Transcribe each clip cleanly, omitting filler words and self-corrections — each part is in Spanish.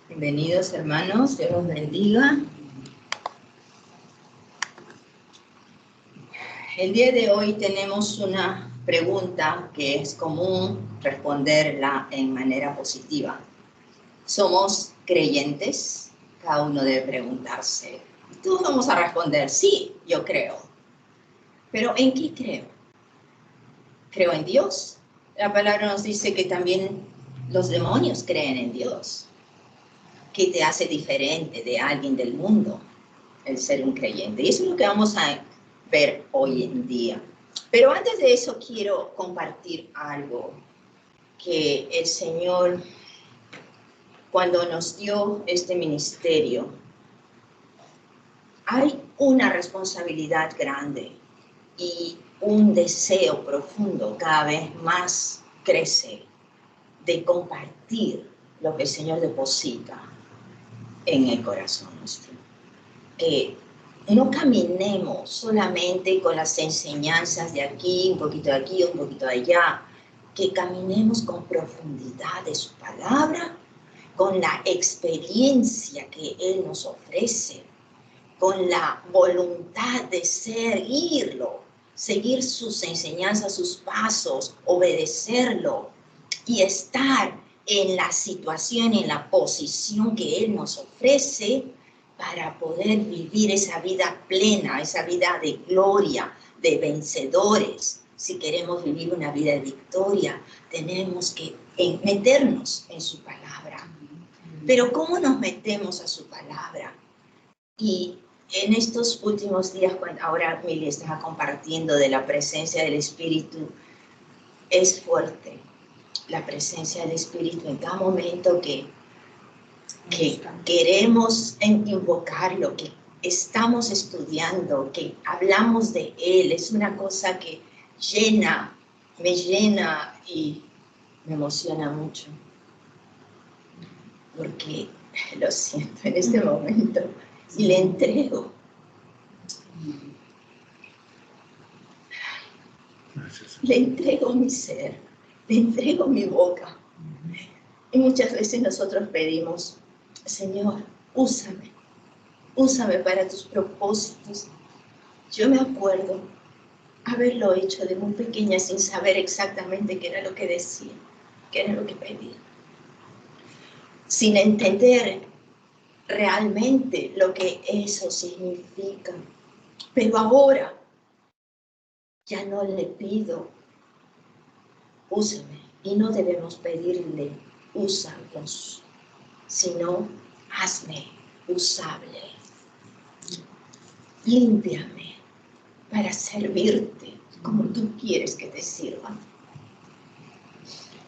Bienvenidos, hermanos, Dios los bendiga. El día de hoy tenemos una pregunta que es común responderla en manera positiva. ¿Somos creyentes? Cada uno debe preguntarse. Todos vamos a responder, sí, yo creo. ¿Pero en qué creo? ¿Creo en Dios? La palabra nos dice que también los demonios creen en Dios. ¿Qué te hace diferente de alguien del mundo? El ser un creyente. Y eso es lo que vamos a ver hoy en día. Pero antes de eso quiero compartir algo que el Señor, cuando nos dio este ministerio, hay una responsabilidad grande y un deseo profundo, cada vez más crece, de compartir lo que el Señor deposita en el corazón nuestro. Que no caminemos solamente con las enseñanzas de aquí, un poquito de aquí, un poquito de allá, que caminemos con profundidad de su palabra, con la experiencia que Él nos ofrece, con la voluntad de seguirlo, seguir sus enseñanzas, sus pasos, obedecerlo y estar en la situación, en la posición que Él nos ofrece para poder vivir esa vida plena, esa vida de gloria, de vencedores. Si queremos vivir una vida de victoria, tenemos que meternos en su palabra. Pero ¿cómo nos metemos a su palabra? Y en estos últimos días, cuando ahora Mili estaba compartiendo de la presencia del Espíritu, es fuerte la presencia del Espíritu en cada momento que queremos invocarlo, que estamos estudiando, que hablamos de Él. Es una cosa que me llena y me emociona mucho. Porque lo siento en este momento y le entrego. Le entrego mi ser, le entrego mi boca. Y muchas veces nosotros pedimos, Señor, úsame para tus propósitos. Yo me acuerdo haberlo hecho de muy pequeña sin saber exactamente qué era lo que decía, qué era lo que pedía. Sin entender realmente lo que eso significa. Pero ahora ya no le pido, úsame. Y no debemos pedirle, úsanos, sino hazme usable. Límpiame para servirte como tú quieres que te sirva.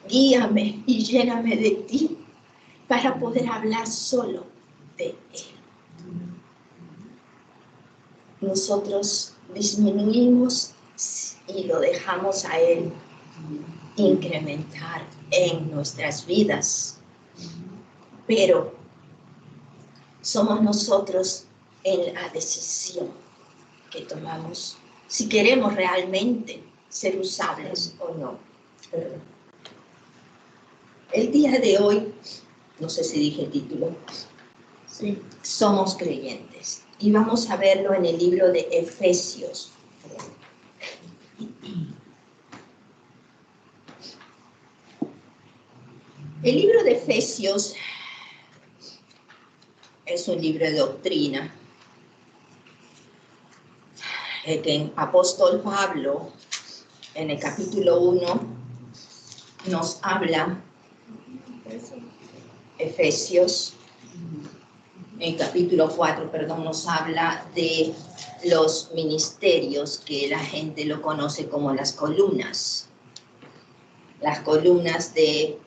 Guíame y lléname de ti para poder hablar solo de Él. Nosotros disminuimos y lo dejamos a Él incrementar en nuestras vidas. Pero somos nosotros en la decisión que tomamos si queremos realmente ser usables o no. El día de hoy, no sé si dije el título, sí. Somos creyentes. Y vamos a verlo en el libro de Efesios. El libro de Efesios es un libro de doctrina. El que el apóstol Pablo, en el capítulo 1, nos habla, Efesios, en el capítulo 4, perdón, nos habla de los ministerios que la gente lo conoce como las columnas de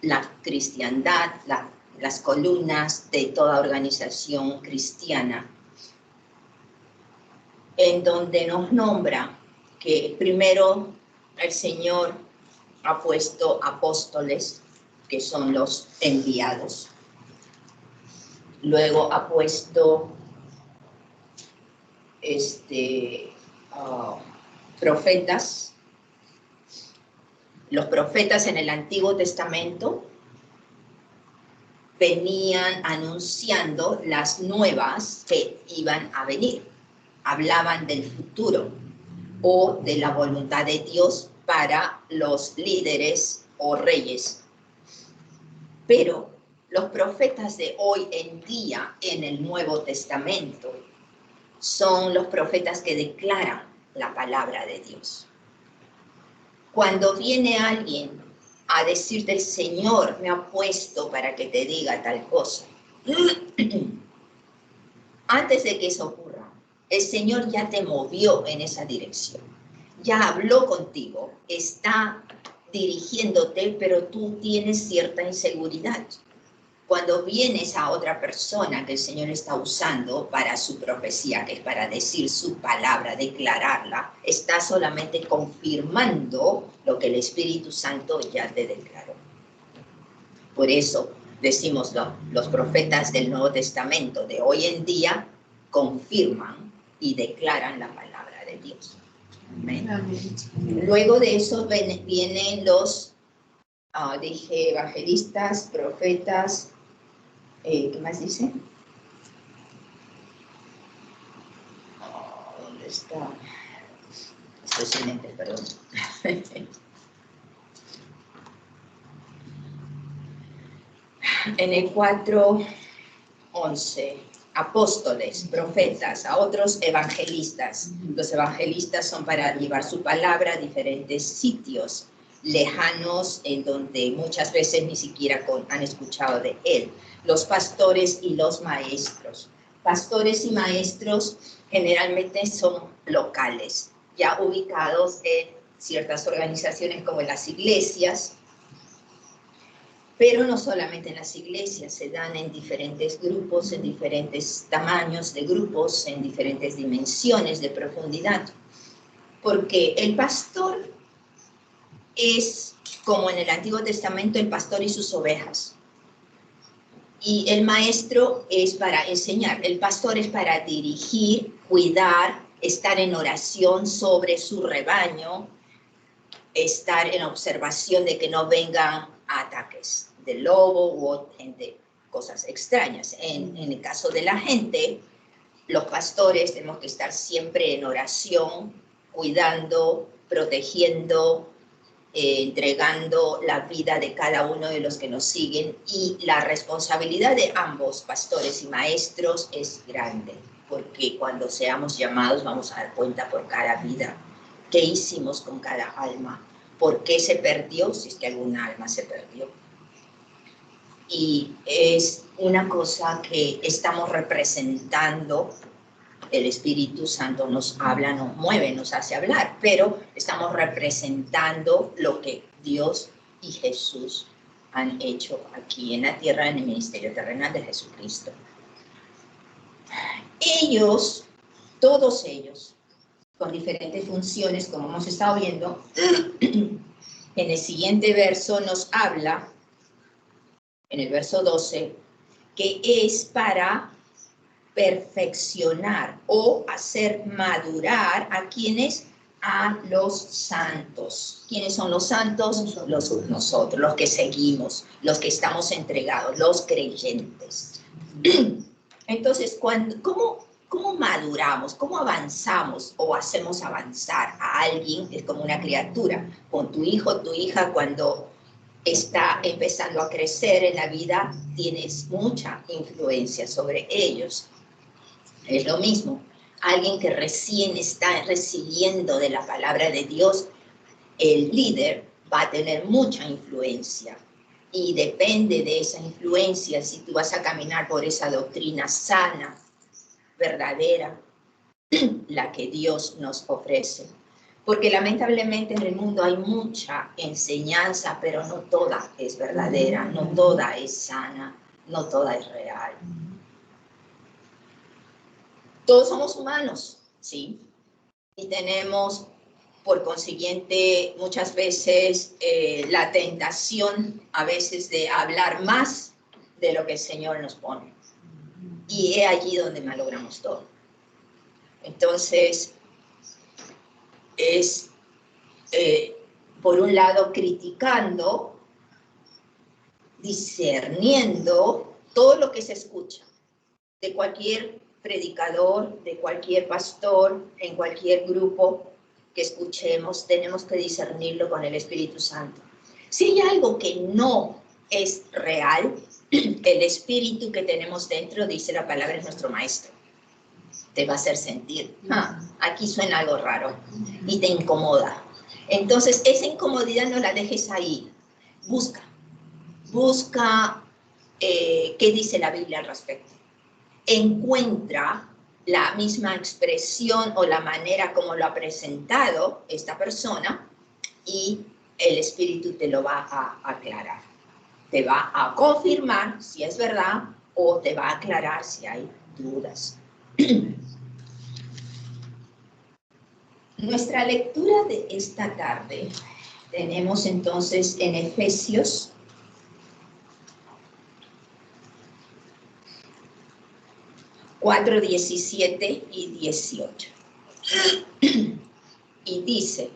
la cristiandad, las columnas de toda organización cristiana, en donde nos nombra que primero el Señor ha puesto apóstoles, que son los enviados. Luego ha puesto profetas. Los profetas en el Antiguo Testamento venían anunciando las nuevas que iban a venir. Hablaban del futuro o de la voluntad de Dios para los líderes o reyes. Pero los profetas de hoy en día en el Nuevo Testamento son los profetas que declaran la palabra de Dios. Cuando viene alguien a decirte, el Señor me ha puesto para que te diga tal cosa, antes de que eso ocurra, el Señor ya te movió en esa dirección, ya habló contigo, está dirigiéndote, pero tú tienes cierta inseguridad. Cuando viene esa otra persona que el Señor está usando para su profecía, que es para decir su palabra, declararla, está solamente confirmando lo que el Espíritu Santo ya te declaró. Por eso decimos, los profetas del Nuevo Testamento de hoy en día confirman y declaran la palabra de Dios. Amén. Amén. Luego de eso vienen los, dije, evangelistas, profetas. ¿Qué más dice? ¿Dónde está? Estoy sin mente, perdón. En el 4:11, apóstoles, profetas, a otros evangelistas. Los evangelistas son para llevar su palabra a diferentes sitios lejanos en donde muchas veces ni siquiera han escuchado de él. Los pastores y los maestros. Pastores y maestros generalmente son locales, ya ubicados en ciertas organizaciones como en las iglesias, pero no solamente en las iglesias, se dan en diferentes grupos, en diferentes tamaños de grupos, en diferentes dimensiones de profundidad, porque el pastor es como en el Antiguo Testamento el pastor y sus ovejas. Y el maestro es para enseñar, el pastor es para dirigir, cuidar, estar en oración sobre su rebaño, estar en observación de que no vengan ataques de lobo u de cosas extrañas. En el caso de la gente, los pastores tenemos que estar siempre en oración, cuidando, protegiendo, entregando la vida de cada uno de los que nos siguen, y la responsabilidad de ambos, pastores y maestros, es grande, porque cuando seamos llamados vamos a dar cuenta por cada vida, qué hicimos con cada alma, por qué se perdió, si es que alguna alma se perdió. Y es una cosa que estamos representando. El Espíritu Santo nos habla, nos mueve, nos hace hablar, pero estamos representando lo que Dios y Jesús han hecho aquí en la tierra, en el ministerio terrenal de Jesucristo. Ellos, todos ellos, con diferentes funciones, como hemos estado viendo, en el siguiente verso nos habla, en el verso 12, que es para perfeccionar o hacer madurar a quienes, a los santos. ¿Quiénes son los santos? Nosotros, los que seguimos, los que estamos entregados, los creyentes. Entonces, ¿cómo maduramos? ¿Cómo avanzamos o hacemos avanzar a alguien? Es como una criatura. Con tu hijo, tu hija, cuando está empezando a crecer en la vida, tienes mucha influencia sobre ellos. Es lo mismo, alguien que recién está recibiendo de la palabra de Dios, el líder va a tener mucha influencia, y depende de esa influencia si tú vas a caminar por esa doctrina sana, verdadera, la que Dios nos ofrece. Porque lamentablemente en el mundo hay mucha enseñanza, pero no toda es verdadera, no toda es sana, no toda es real. Todos somos humanos, ¿sí? Y tenemos, por consiguiente, muchas veces la tentación a veces de hablar más de lo que el Señor nos pone. Y es allí donde malogramos todo. Entonces, es, por un lado, criticando, discerniendo todo lo que se escucha, de cualquier predicador, de cualquier pastor, en cualquier grupo que escuchemos, tenemos que discernirlo con el Espíritu Santo. Si hay algo que no es real, el espíritu que tenemos dentro, dice la palabra, es nuestro maestro. Te va a hacer sentir, aquí suena algo raro, y te incomoda. Entonces, esa incomodidad no la dejes ahí. Busca qué dice la Biblia al respecto. Encuentra la misma expresión o la manera como lo ha presentado esta persona y el Espíritu te lo va a aclarar. Te va a confirmar si es verdad o te va a aclarar si hay dudas. Nuestra lectura de esta tarde tenemos entonces en Efesios 4, 17 y 18. Y dice,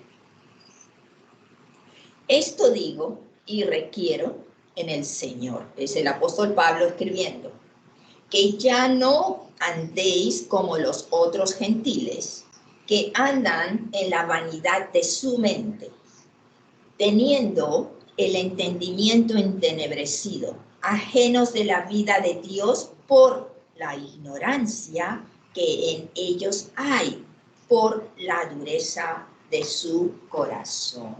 esto digo y requiero en el Señor, es el apóstol Pablo escribiendo, que ya no andéis como los otros gentiles, que andan en la vanidad de su mente, teniendo el entendimiento entenebrecido, ajenos de la vida de Dios por la ignorancia que en ellos hay, por la dureza de su corazón.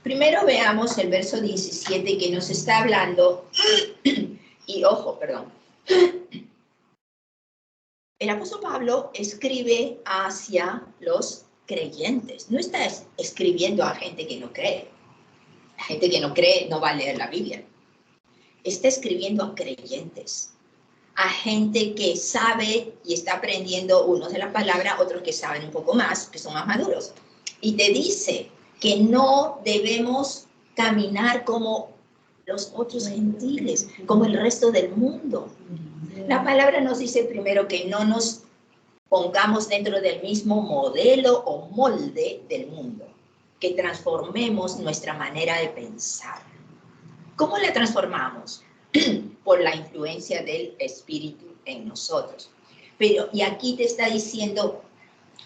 Primero veamos el verso 17 que nos está hablando, y ojo, perdón. El apóstol Pablo escribe hacia los creyentes, no está escribiendo a gente que no cree. La gente que no cree no va a leer la Biblia. Está escribiendo a creyentes, a gente que sabe y está aprendiendo unos de la palabra, otros que saben un poco más, que son más maduros. Y te dice que no debemos caminar como los otros gentiles, como el resto del mundo. La palabra nos dice primero que no nos pongamos dentro del mismo modelo o molde del mundo, que transformemos nuestra manera de pensar. ¿Cómo la transformamos? Por la influencia del Espíritu en nosotros. Pero, y aquí te está diciendo,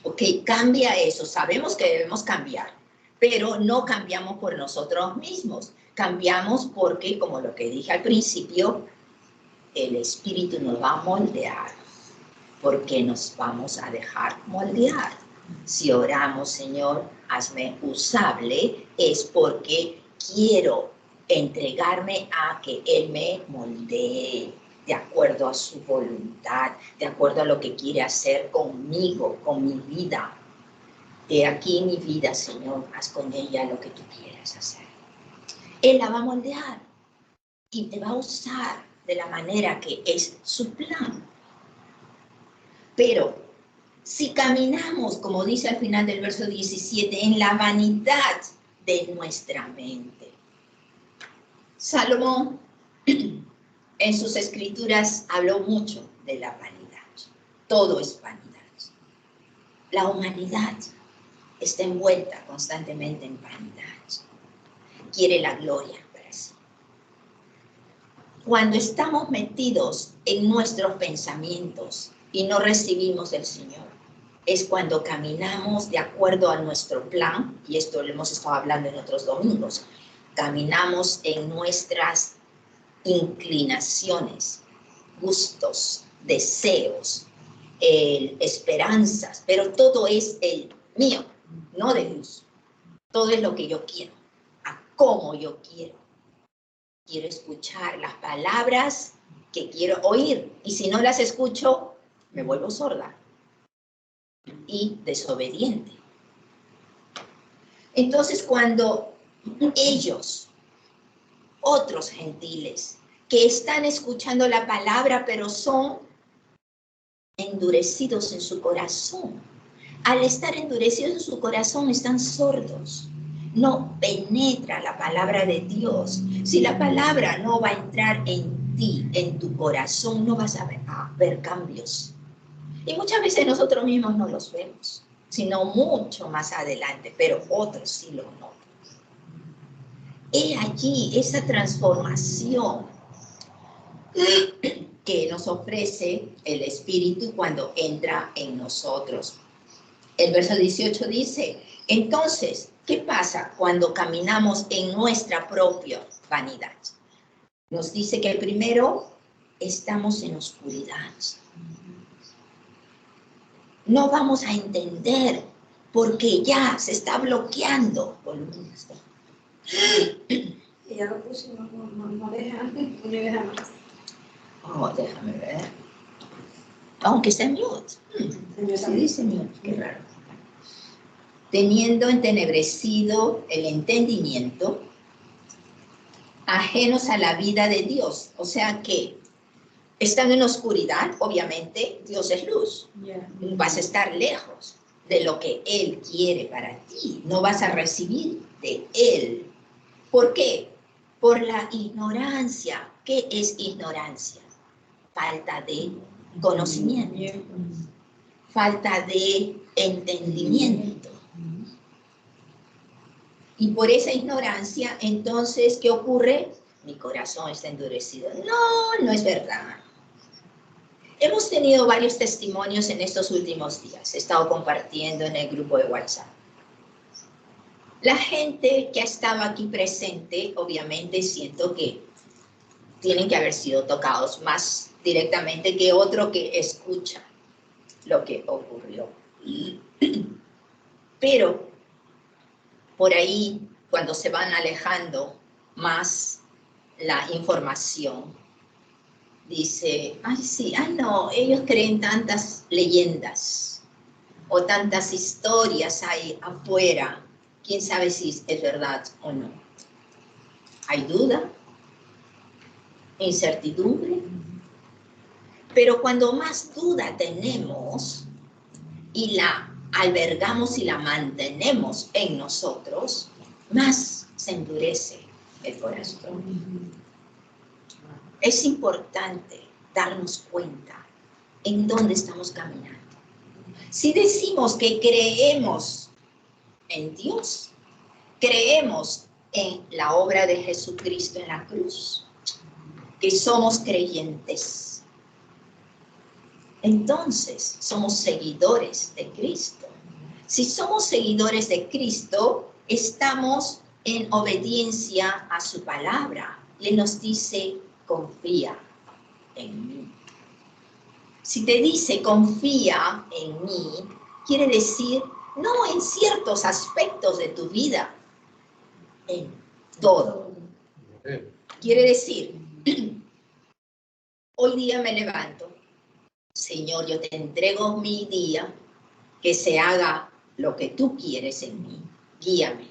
ok, cambia eso, sabemos que debemos cambiar, pero no cambiamos por nosotros mismos, cambiamos porque, como lo que dije al principio, el Espíritu nos va a moldear, porque nos vamos a dejar moldear. Si oramos, Señor, hazme usable, es porque quiero entregarme a que Él me moldee de acuerdo a su voluntad, de acuerdo a lo que quiere hacer conmigo, con mi vida. He aquí mi vida, Señor, haz con ella lo que tú quieras hacer. Él la va a moldear y te va a usar de la manera que es su plan. Pero si caminamos, como dice al final del verso 17, en la vanidad de nuestra mente. Salomón en sus escrituras habló mucho de la vanidad. Todo es vanidad. La humanidad está envuelta constantemente en vanidad. Quiere la gloria para sí. Cuando estamos metidos en nuestros pensamientos y no recibimos del Señor, es cuando caminamos de acuerdo a nuestro plan, y esto lo hemos estado hablando en otros domingos, caminamos en nuestras inclinaciones, gustos, deseos, esperanzas, pero todo es el mío, no de Dios. Todo es lo que yo quiero, a cómo yo quiero. Quiero escuchar las palabras que quiero oír, y si no las escucho, me vuelvo sorda y desobediente. Entonces, cuando ellos, otros gentiles, que están escuchando la palabra, pero son endurecidos en su corazón, al estar endurecidos en su corazón, están sordos. No penetra la palabra de Dios. Si la palabra no va a entrar en ti, en tu corazón, no vas a ver cambios. Y muchas veces nosotros mismos no los vemos, sino mucho más adelante, pero otros sí lo notan. he allí esa transformación que nos ofrece el Espíritu cuando entra en nosotros. El verso 18 dice, entonces, ¿qué pasa cuando caminamos en nuestra propia vanidad? Nos dice que primero estamos en oscuridad. No vamos a entender porque ya se está bloqueando. Y ya lo puse, no deja más. Oh, déjame ver. Aunque está en mute. Sí, dice mute, qué raro. Teniendo entenebrecido el entendimiento, ajenos a la vida de Dios. O sea que están en oscuridad, obviamente, Dios es luz. Yeah. Vas a estar lejos de lo que Él quiere para ti. No vas a recibir de Él. ¿Por qué? Por la ignorancia. ¿Qué es ignorancia? Falta de conocimiento. Falta de entendimiento. Y por esa ignorancia, entonces, ¿qué ocurre? Mi corazón está endurecido. No, no es verdad. Hemos tenido varios testimonios en estos últimos días. He estado compartiendo en el grupo de WhatsApp. La gente que ha estado aquí presente, obviamente siento que tienen que haber sido tocados más directamente que otro que escucha lo que ocurrió. Pero por ahí, cuando se van alejando más la información, dice, ay sí, ay no, ellos creen tantas leyendas o tantas historias ahí afuera. ¿Quién sabe si es verdad o no? Hay duda, incertidumbre, pero cuando más duda tenemos y la albergamos y la mantenemos en nosotros, más se endurece el corazón. Es importante darnos cuenta en dónde estamos caminando. Si decimos que creemos en Dios, creemos en la obra de Jesucristo en la cruz, que somos creyentes, entonces somos seguidores de Cristo. Si somos seguidores de Cristo, estamos en obediencia a su palabra. Y Él nos dice, confía en mí. Si te dice confía en mí, quiere decir no en ciertos aspectos de tu vida, en todo. Quiere decir, hoy día me levanto, Señor, yo te entrego mi día, que se haga lo que tú quieres en mí, guíame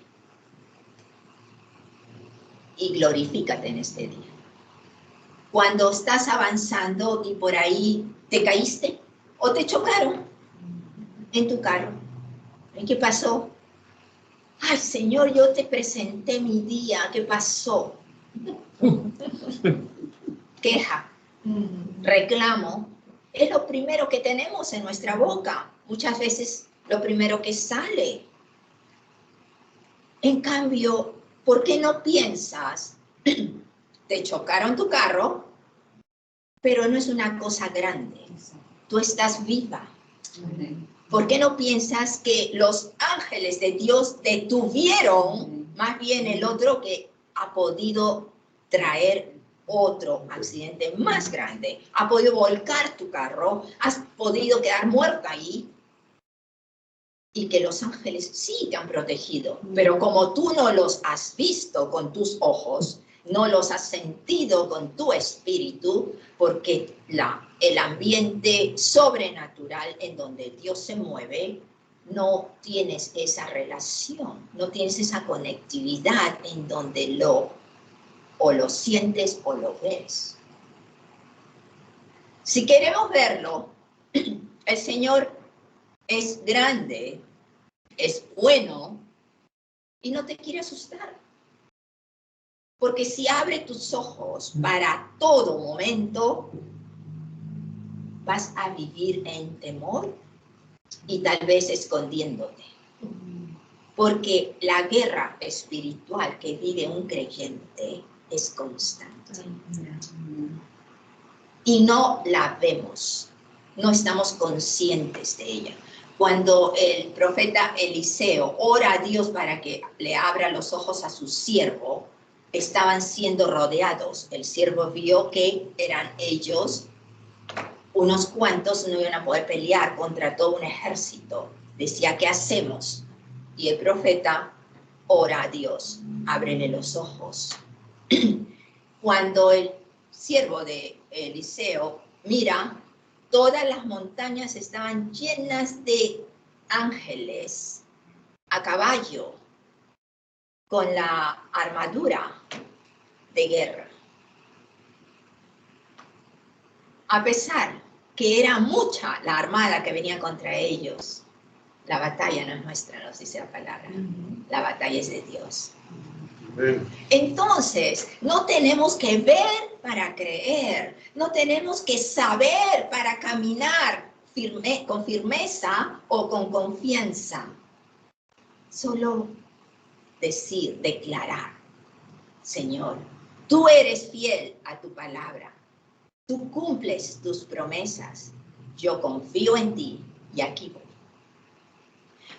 y glorifícate en este día. Cuando estás avanzando y por ahí te caíste o te chocaron en tu carro, ¿y qué pasó? Ay, Señor, yo te presenté mi día, ¿qué pasó? Queja, reclamo, es lo primero que tenemos en nuestra boca. Muchas veces lo primero que sale. En cambio, ¿por qué no piensas? Te chocaron tu carro, pero no es una cosa grande. Tú estás viva. ¿Por qué no piensas que los ángeles de Dios detuvieron más bien el otro que ha podido traer otro accidente más grande? Ha podido volcar tu carro, has podido quedar muerta ahí. Y que los ángeles sí te han protegido, pero como tú no los has visto con tus ojos, no los has sentido con tu espíritu, porque el ambiente sobrenatural en donde Dios se mueve, no tienes esa relación, no tienes esa conectividad en donde o lo sientes o lo ves. Si queremos verlo, el Señor es grande, es bueno y no te quiere asustar. Porque si abre tus ojos para todo momento, vas a vivir en temor y tal vez escondiéndote. porque la guerra espiritual que vive un creyente es constante. Y no la vemos, no estamos conscientes de ella. Cuando el profeta Eliseo ora a Dios para que le abra los ojos a su siervo, estaban siendo rodeados. El siervo vio que eran ellos, unos cuantos no iban a poder pelear contra todo un ejército. Decía, ¿qué hacemos? Y el profeta ora a Dios, ábrele los ojos. Cuando el siervo de Eliseo mira, todas las montañas estaban llenas de ángeles a caballo con la armadura de guerra. A pesar que era mucha la armada que venía contra ellos, la batalla no es nuestra, nos dice la palabra. La batalla es de Dios. Entonces, no tenemos que ver para creer, no tenemos que saber para caminar con firmeza o con confianza. Solo decir, declarar, Señor, tú eres fiel a tu palabra, tú cumples tus promesas, yo confío en ti y aquí voy.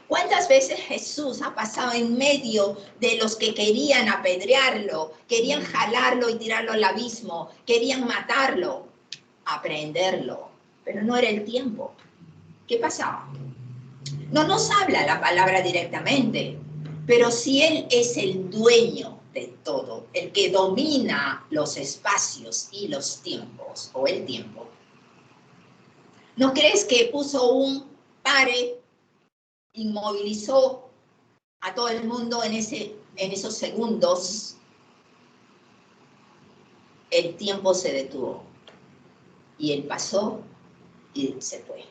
¿Cuántas veces Jesús ha pasado en medio de los que querían apedrearlo, querían jalarlo y tirarlo al abismo, querían matarlo, aprenderlo? Pero no era el tiempo. ¿Qué pasaba? No nos habla la palabra directamente, pero si Él es el dueño de todo, el que domina los espacios y los tiempos, o el tiempo, ¿no crees que puso un pare, inmovilizó a todo el mundo en esos segundos? El tiempo se detuvo y él pasó y se fue,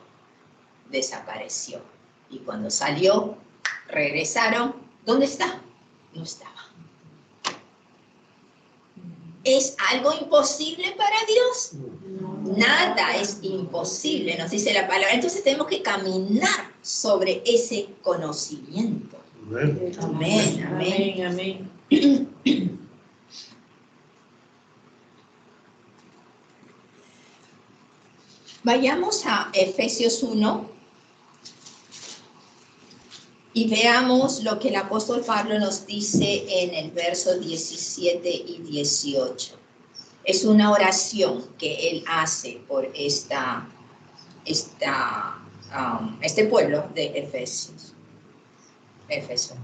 desapareció. Y cuando salió, regresaron. ¿Dónde está? No estaba. ¿Es algo imposible para Dios? Nada es imposible, nos dice la palabra. Entonces tenemos que caminar sobre ese conocimiento. Amén, amén, amén, amén. Vayamos a Efesios 1 y veamos lo que el apóstol Pablo nos dice en el verso 17 y 18. Es una oración que él hace por este pueblo de Éfeso,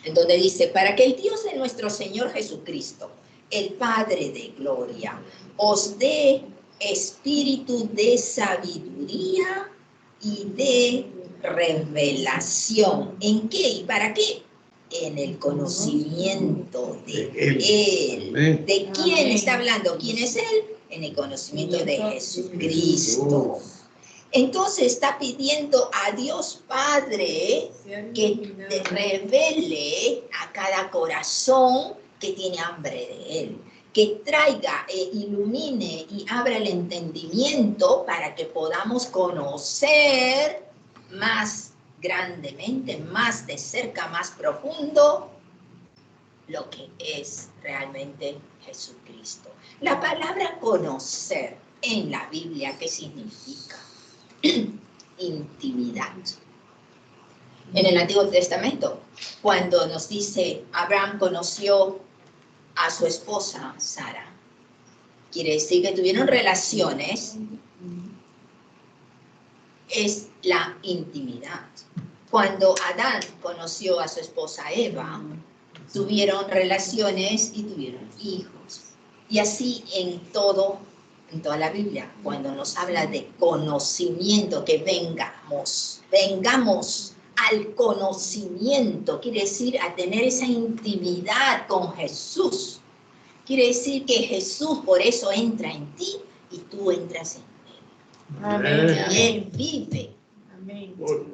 en donde dice, para que el Dios de nuestro Señor Jesucristo, el Padre de gloria, os dé espíritu de sabiduría y de revelación. ¿En qué y para qué? En el conocimiento de Él. ¿De quién está hablando? ¿Quién es Él? En el conocimiento de Jesucristo. Entonces está pidiendo a Dios Padre que te revele a cada corazón que tiene hambre de Él, que traiga e ilumine y abra el entendimiento para que podamos conocer más grandemente, más de cerca, más profundo, lo que es realmente Jesucristo. La palabra conocer en la Biblia, ¿qué significa? Intimidad. En el Antiguo Testamento, cuando nos dice Abraham conoció a su esposa Sara, quiere decir que tuvieron relaciones, es la intimidad. Cuando Adán conoció a su esposa Eva, tuvieron relaciones y tuvieron hijos. Y así en toda la Biblia, cuando nos habla de conocimiento, que vengamos al conocimiento, quiere decir a tener esa intimidad con Jesús. Quiere decir que Jesús por eso entra en ti y tú entras en Él. Amén. Y Él vive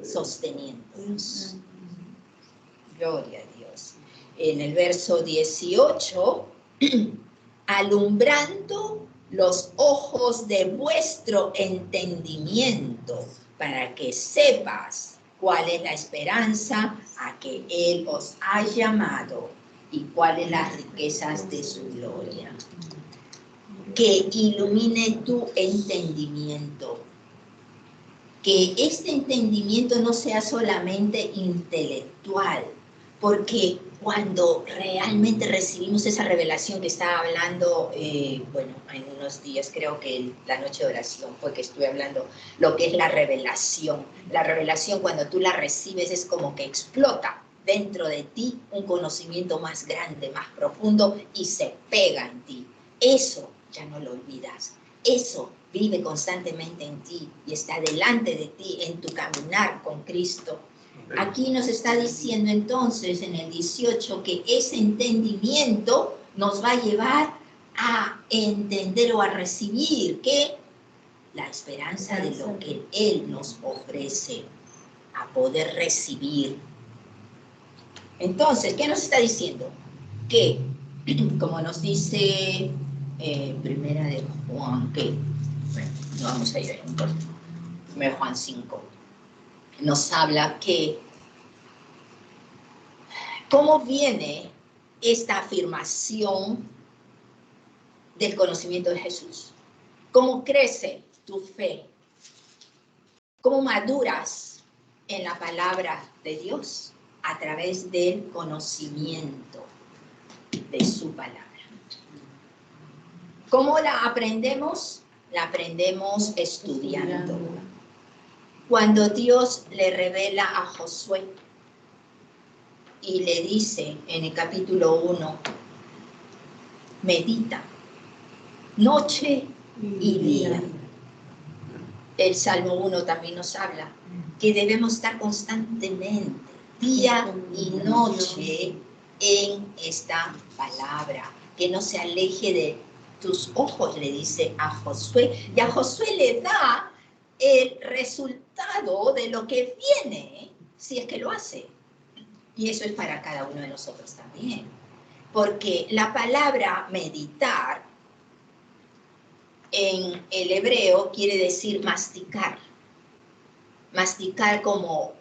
sosteniéndonos. Gloria a Dios. En el verso 18, alumbrando los ojos de vuestro entendimiento, para que sepas ¿Cuál es la esperanza a que Él os ha llamado? ¿Y cuáles las riquezas de su gloria? Que ilumine tu entendimiento. Que este entendimiento no sea solamente intelectual, porque cuando realmente recibimos esa revelación que estaba hablando, bueno, en unos días, creo que la noche de oración fue que estuve hablando, lo que es la revelación. La revelación, cuando tú la recibes, es como que explota dentro de ti un conocimiento más grande, más profundo, y se pega en ti. Eso ya no lo olvidas. Eso vive constantemente en ti y está delante de ti en tu caminar con Cristo. Aquí nos está diciendo entonces en el 18 que ese entendimiento nos va a llevar a entender o a recibir que la esperanza de lo que Él nos ofrece, a poder recibir. Entonces, ¿qué nos está diciendo? Que, como nos dice Primera de Juan, que bueno, no vamos a ir ahí un poco, Primera de Juan 5, nos habla que cómo viene esta afirmación del conocimiento de Jesús. ¿Cómo crece tu fe? ¿Cómo maduras en la palabra de Dios? A través del conocimiento de su palabra. ¿Cómo la aprendemos? La aprendemos estudiando. Cuando Dios le revela a Josué y le dice en el capítulo 1, medita noche y día. El Salmo 1 también nos habla que debemos estar constantemente, día y noche, en esta palabra, que no se aleje de tus ojos, le dice a Josué, y a Josué le da el resultado de lo que viene, si es que lo hace. Y eso es para cada uno de nosotros también, porque la palabra meditar en el hebreo quiere decir masticar. Masticar como,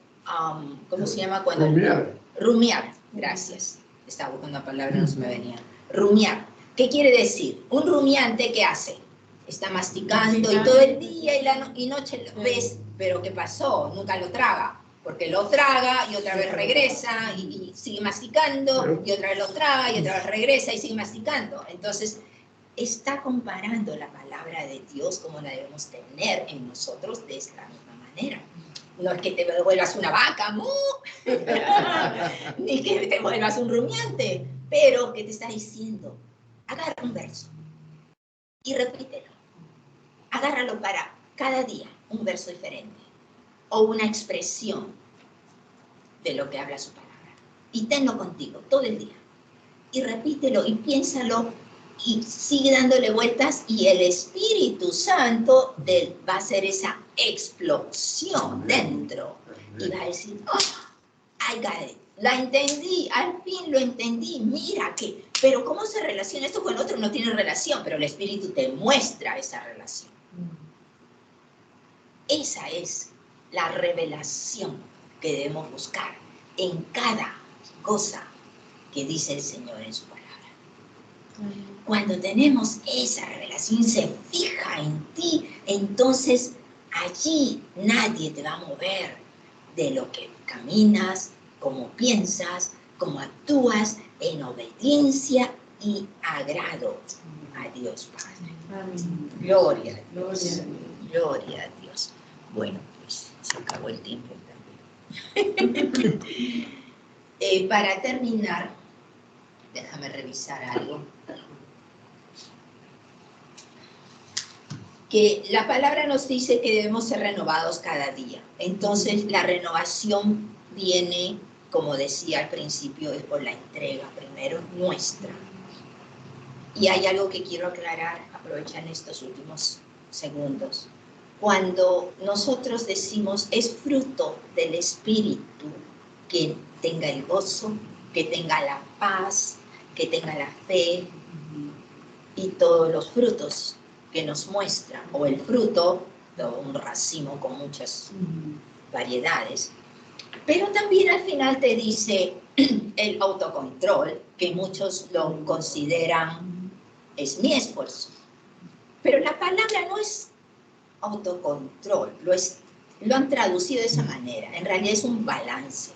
¿cómo se llama? Cuando Rumiar. Rumiar, gracias. Estaba buscando una palabra, no se me venía. Rumiar. ¿Qué quiere decir? Un rumiante, ¿qué hace? Está masticando y todo el día y noche lo ves, pero ¿qué pasó? Nunca lo traga. Porque lo traga y otra vez regresa y sigue masticando y otra vez lo traga y otra vez regresa y sigue masticando. Entonces, está comparando la palabra de Dios como la debemos tener en nosotros de esta misma manera. No es que te vuelvas una vaca, ¡mu! Ni que te vuelvas un rumiante, pero que te está diciendo, agarra un verso y repítelo. Agárralo para cada día, un verso diferente o una expresión de lo que habla su palabra. Y tenlo contigo todo el día. Y repítelo y piénsalo y sigue dándole vueltas y el Espíritu Santo va a hacer esa explosión dentro y va a decir, oh, I got it, la entendí, al fin lo entendí, mira que, pero ¿cómo se relaciona esto con otro? No tiene relación, pero el Espíritu te muestra esa relación. Esa es la revelación que debemos buscar en cada cosa que dice el Señor en su palabra. Cuando tenemos esa revelación, se fija en ti, entonces allí nadie te va a mover de lo que caminas, cómo piensas, cómo actúas en obediencia y agrado a Dios Padre. Amén. Gloria a Dios. Gloria a Dios. Bueno, pues se acabó el tiempo también. Para terminar, déjame revisar algo. Que la palabra nos dice que debemos ser renovados cada día. Entonces, la renovación viene, como decía al principio, es por la entrega primero nuestra. Y hay algo que quiero aclarar, aprovechar estos últimos segundos. Cuando nosotros decimos es fruto del Espíritu, que tenga el gozo, que tenga la paz, que tenga la fe y todos los frutos que nos muestra, o el fruto de un racimo con muchas variedades, Pero también al final te dice el autocontrol, que muchos lo consideran, es mi esfuerzo. Pero la palabra no es autocontrol, lo han traducido de esa manera. En realidad es un balance.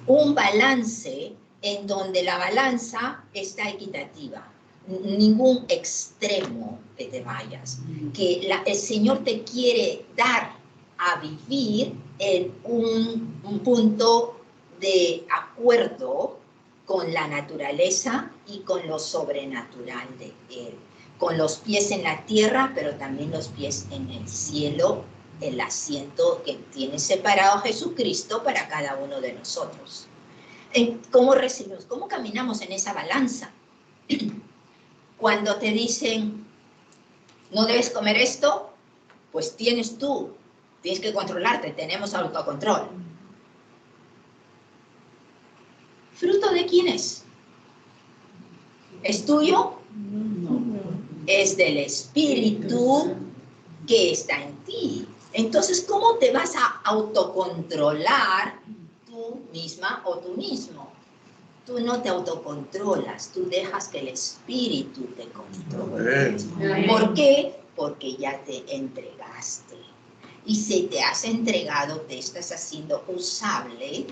Un balance en donde la balanza está equitativa. Ningún extremo que te vayas. Que el Señor te quiere dar a vivir en un punto de acuerdo con la naturaleza y con lo sobrenatural de Él. Con los pies en la tierra, pero también los pies en el cielo, el asiento que tiene separado Jesucristo para cada uno de nosotros. ¿Cómo recibimos? ¿Cómo caminamos en esa balanza? Cuando te dicen, no debes comer esto, pues tienes que controlarte, tenemos autocontrol. ¿Fruto de quién es? ¿Es tuyo? No. Es del Espíritu que está en ti. Entonces, ¿cómo te vas a autocontrolar tú misma o tú mismo? Tú no te autocontrolas, tú dejas que el Espíritu te controle. ¿Por qué? Porque ya te entregaste. Y si te has entregado, te estás haciendo usable.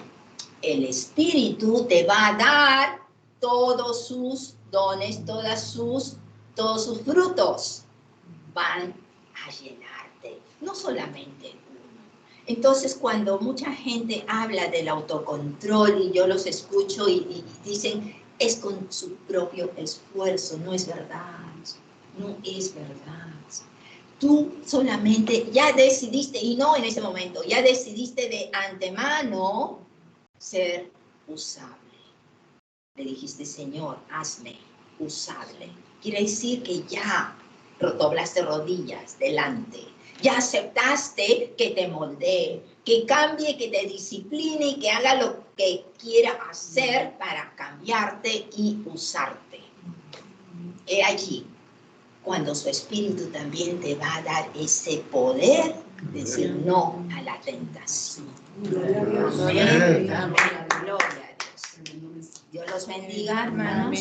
El Espíritu te va a dar todos sus dones, todos sus frutos. Van a llenarte, no solamente uno. Entonces, cuando mucha gente habla del autocontrol y yo los escucho y dicen, es con su propio esfuerzo, no es verdad, no es verdad. Tú solamente ya decidiste, y no en ese momento, ya decidiste de antemano ser usable. Le dijiste, Señor, hazme usable. Quiere decir que ya doblaste rodillas delante. Ya aceptaste que te moldee, que cambie, que te discipline y que haga lo que quiera hacer para cambiarte y usarte. He allí cuando su Espíritu también te va a dar ese poder de decir no a la tentación. Amén. Amén. Gloria a Dios. Dios los bendiga, hermanos.